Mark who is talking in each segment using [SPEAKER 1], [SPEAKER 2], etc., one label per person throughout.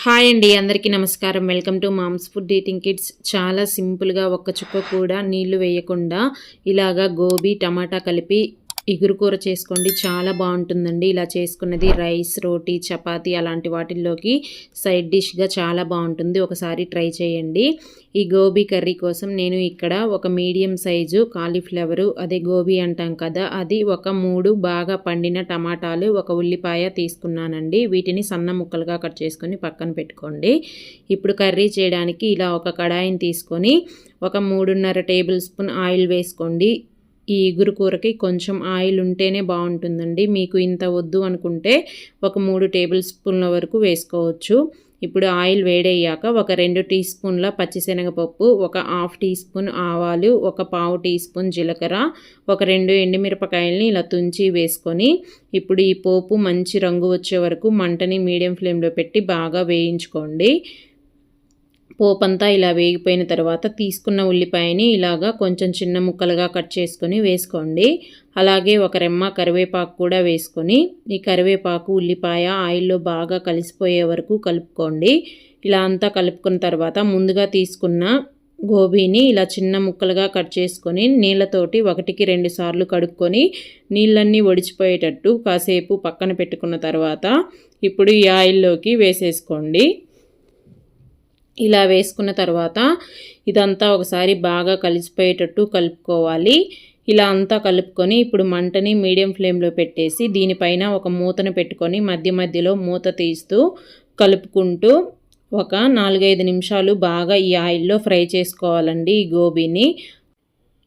[SPEAKER 1] Hi అండి, అందరికీ నమస్కారం. Welcome to moms food eating kids. చాలా సింపుల్గా ఒక్క చుక్క కూడా నీళ్లు వేయకుండా ఇలాగా గోబీ టమాటా కలిపి ఇగురు కూర చేసుకోండి. చాలా బాగుంటుందండి. ఇలా చేసుకున్నది రైస్, రోటీ, చపాతీ అలాంటి వాటిల్లోకి సైడ్ డిష్గా చాలా బాగుంటుంది. ఒకసారి ట్రై చేయండి. ఈ గోబీ కర్రీ కోసం నేను ఇక్కడ ఒక మీడియం సైజు కాలీఫ్లవరు, అదే గోబీ అంటాం కదా, అది ఒక 3 బాగా పండిన టమాటాలు, ఒక ఉల్లిపాయ తీసుకున్నానండి. వీటిని సన్న ముక్కలుగా కట్ చేసుకొని పక్కన పెట్టుకోండి. ఇప్పుడు కర్రీ చేయడానికి ఇలా ఒక కడాయిని తీసుకొని ఒక 3.5 టేబుల్ స్పూన్ ఆయిల్ వేసుకోండి. ఈ ఇగురు కూరకి కొంచెం ఆయిల్ ఉంటేనే బాగుంటుందండి. మీకు ఇంత వద్దు అనుకుంటే ఒక 3 టేబుల్ స్పూన్ల వరకు వేసుకోవచ్చు. ఇప్పుడు ఆయిల్ వేడయ్యాక ఒక 2 టీ స్పూన్ల పచ్చిశనగపప్పు, ఒక హాఫ్ టీ స్పూన్ ఆవాలు, ఒక పావు టీ స్పూన్ జీలకర్ర, ఒక 2 ఎండుమిరపకాయలని ఇలా తుంచి వేసుకొని ఇప్పుడు ఈ పోపు మంచి రంగు వచ్చే వరకు మంటని మీడియం ఫ్లేమ్లో పెట్టి బాగా వేయించుకోండి. పోపంతా ఇలా వేగిపోయిన తర్వాత తీసుకున్న ఉల్లిపాయని ఇలాగా కొంచెం చిన్న ముక్కలుగా కట్ చేసుకొని వేసుకోండి. అలాగే ఒక రెమ్మ కరివేపాకు కూడా వేసుకొని ఈ కరివేపాకు ఉల్లిపాయ ఆయిల్లో బాగా కలిసిపోయే వరకు కలుపుకోండి. ఇలా అంతా కలుపుకున్న తర్వాత ముందుగా తీసుకున్న గోబీని ఇలా చిన్న ముక్కలుగా కట్ చేసుకొని నీళ్ళతోటి 1కి 2 సార్లు కడుక్కొని నీళ్ళన్నీ ఒడిచిపోయేటట్టు కాసేపు పక్కన పెట్టుకున్న తర్వాత ఇప్పుడు ఈ ఆయిల్లోకి వేసేసుకోండి. ఇలా వేసుకున్న తర్వాత ఇదంతా ఒకసారి బాగా కలిసిపోయేటట్టు కలుపుకోవాలి. ఇలా అంతా కలుపుకొని ఇప్పుడు మంటని మీడియం ఫ్లేమ్లో పెట్టేసి దీనిపైన ఒక మూతను పెట్టుకొని మధ్య మధ్యలో మూత తీస్తూ కలుపుకుంటూ ఒక 4-5 నిమిషాలు బాగా ఈ ఆయిల్లో ఫ్రై చేసుకోవాలండి ఈ గోబీని.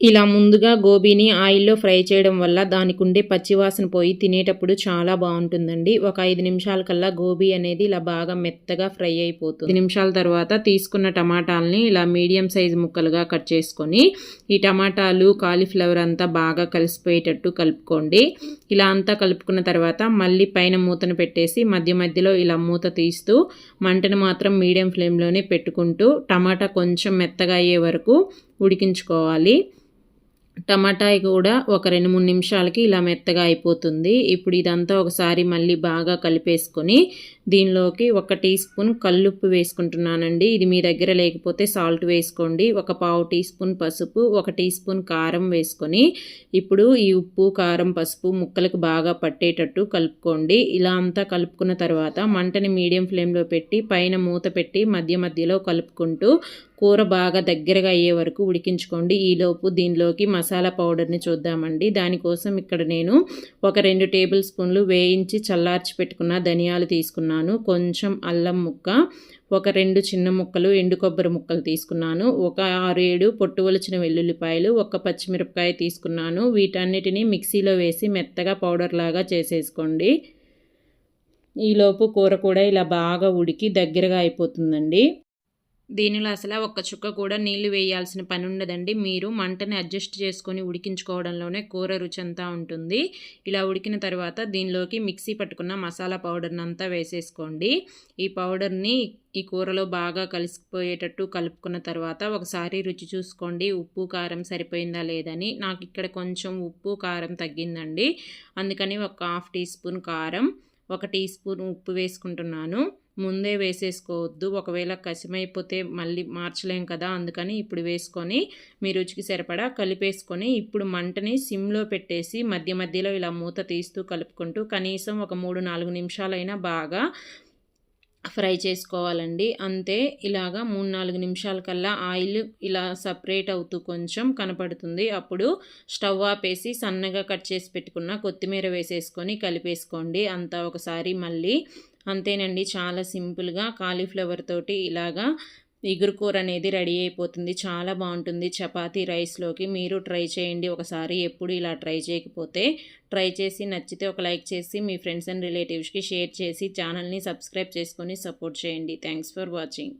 [SPEAKER 1] ఇలా ముందుగా గోబీని ఆయిల్లో ఫ్రై చేయడం వల్ల దానికి ఉండే పచ్చివాసన పోయి తినేటప్పుడు చాలా బాగుంటుందండి. ఒక 5 నిమిషాల కల్లా గోబీ అనేది ఇలా బాగా మెత్తగా ఫ్రై అయిపోతుంది. 5 నిమిషాల తర్వాత తీసుకున్న టమాటాలని ఇలా మీడియం సైజు ముక్కలుగా కట్ చేసుకొని ఈ టమాటాలు కాలీఫ్లవర్ అంతా బాగా కలిసిపోయేటట్టు కలుపుకోండి. ఇలా అంతా కలుపుకున్న తర్వాత మళ్ళీ పైన మూతను పెట్టేసి మధ్య మధ్యలో ఇలా మూత తీస్తూ మంటను మాత్రం మీడియం ఫ్లేమ్లోనే పెట్టుకుంటూ టమాటా కొంచెం మెత్తగా అయ్యే వరకు ఉడికించుకోవాలి. టమాటా కూడా ఒక 2-3 నిమిషాలకి ఇలా మెత్తగా అయిపోతుంది. ఇప్పుడు ఇదంతా ఒకసారి మళ్ళీ బాగా కలిపేసుకొని దీనిలోకి 1 టీ స్పూన్ కల్లుప్పు వేసుకుంటున్నానండి. ఇది మీ దగ్గర లేకపోతే సాల్ట్ వేసుకోండి. ఒక పావు టీ స్పూన్ పసుపు, 1 టీ స్పూన్ కారం వేసుకొని ఇప్పుడు ఈ ఉప్పు, కారం, పసుపు ముక్కలకు బాగా పట్టేటట్టు కలుపుకోండి. ఇలా అంతా కలుపుకున్న తర్వాత మంటని మీడియం ఫ్లేమ్లో పెట్టి పైన మూత పెట్టి మధ్య మధ్యలో కలుపుకుంటూ కూర బాగా దగ్గరగా అయ్యే వరకు ఉడికించుకోండి. ఈలోపు దీనిలోకి మసాలా పౌడర్ని చూద్దామండి. దానికోసం ఇక్కడ నేను ఒక 2 టేబుల్ స్పూన్లు వేయించి చల్లార్చి పెట్టుకున్న ధనియాలు తీసుకున్నాను. కొంచెం అల్లం ముక్క, ఒక 2 చిన్న ముక్కలు ఎండు కొబ్బరి ముక్కలు తీసుకున్నాను. ఒక 6-7 పొట్టు ఒలిచిన వెల్లుల్లిపాయలు, ఒక పచ్చిమిరపకాయ తీసుకున్నాను. వీటన్నిటిని మిక్సీలో వేసి మెత్తగా పౌడర్ లాగా చేసేసుకోండి. ఈలోపు కూర కూడా ఇలా బాగా ఉడికి దగ్గరగా అయిపోతుందండి. దీనిలో అసలు ఒక్క చుక్క కూడా నీళ్లు వేయాల్సిన పని ఉండదండి. మీరు మంటని అడ్జస్ట్ చేసుకొని ఉడికించుకోవడంలోనే కూర రుచి అంతా ఉంటుంది. ఇలా ఉడికిన తర్వాత దీనిలోకి మిక్సీ పట్టుకున్న మసాలా పౌడర్ని అంతా వేసేసుకోండి. ఈ పౌడర్ని ఈ కూరలో బాగా కలిసిపోయేటట్టు కలుపుకున్న తర్వాత ఒకసారి రుచి చూసుకోండి. ఉప్పు, కారం సరిపోయిందా లేదని. నాకు ఇక్కడ కొంచెం ఉప్పు, కారం తగ్గిందండి. అందుకని ఒక హాఫ్ టీ స్పూన్ కారం, 1 టీ స్పూన్ ఉప్పు వేసుకుంటున్నాను. ముందే వేసేసుకోవద్దు, ఒకవేళ కసిమైపోతే మళ్ళీ మార్చలేం కదా. అందుకని ఇప్పుడు వేసుకొని మీ రుచికి సరిపడా కలిపేసుకొని ఇప్పుడు మంటని సిమ్లో పెట్టేసి మధ్య మధ్యలో ఇలా మూత తీస్తూ కలుపుకుంటూ కనీసం ఒక 3-4 నిమిషాలైనా బాగా ఫ్రై చేసుకోవాలండి. అంతే, ఇలాగా 3-4 నిమిషాల కల్లా ఆయిల్ ఇలా సపరేట్ అవుతూ కొంచెం కనపడుతుంది. అప్పుడు స్టవ్ ఆపేసి సన్నగా కట్ చేసి పెట్టుకున్న కొత్తిమీర వేసేసుకొని కలిపేసుకోండి. అంతా ఒకసారి మళ్ళీ అంతేనండి. చాలా సింపుల్గా కాలీఫ్లవర్ తోటి ఇలాగా ఇగురు కూర అనేది రెడీ అయిపోతుంది. చాలా బాగుంటుంది చపాతీ, రైస్లోకి. మీరు ట్రై చేయండి ఒకసారి. ఎప్పుడు ఇలా ట్రై చేయకపోతే ట్రై చేసి నచ్చితే ఒక లైక్ చేసి మీ ఫ్రెండ్స్ అండ్ రిలేటివ్స్కి షేర్ చేసి ఛానల్ని సబ్స్క్రైబ్ చేసుకొని సపోర్ట్ చేయండి. Thanks for watching.